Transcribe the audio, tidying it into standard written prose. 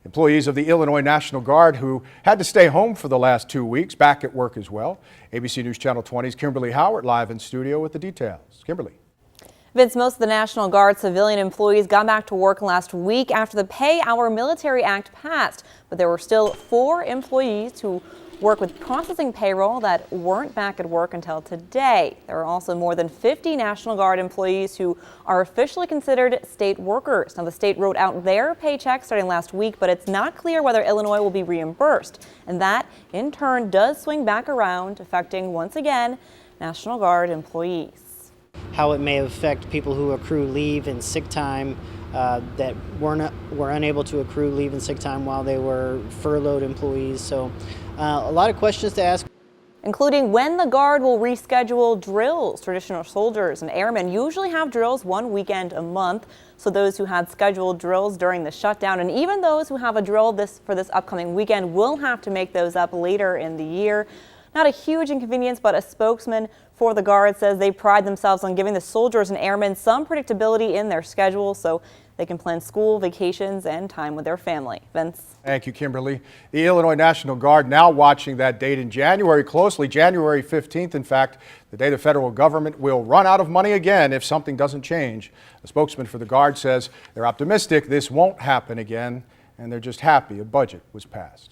Employees of the Illinois National Guard who had to stay home for the last 2 weeks back at work as well. ABC News Channel 20's Kimberly Howard live in studio with the details. Kimberly. Vince, most of the National Guard civilian employees got back to work last week after the Pay Our Military Act passed, but there were still 4 employees who work with processing payroll that weren't back at work until today. There are also more than 50 National Guard employees who are officially considered state workers. Now, the state wrote out their paychecks starting last week, but it's not clear whether Illinois will be reimbursed. And that, in turn, does swing back around, affecting, once again, National Guard employees. How it may affect people who accrue leave and sick time that were unable to accrue leave and sick time while they were furloughed employees. So a lot of questions to ask. Including when the Guard will reschedule drills. Traditional soldiers and airmen usually have drills 1 weekend a month. So those who had scheduled drills during the shutdown and even those who have a drill for this upcoming weekend will have to make those up later in the year. Not a huge inconvenience, but a spokesman for the Guard says they pride themselves on giving the soldiers and airmen some predictability in their schedule so they can plan school, vacations, and time with their family. Vince. Thank you, Kimberly. The Illinois National Guard now watching that date in January closely, January 15th, in fact, the day the federal government will run out of money again if something doesn't change. A spokesman for the Guard says they're optimistic this won't happen again, and they're just happy a budget was passed.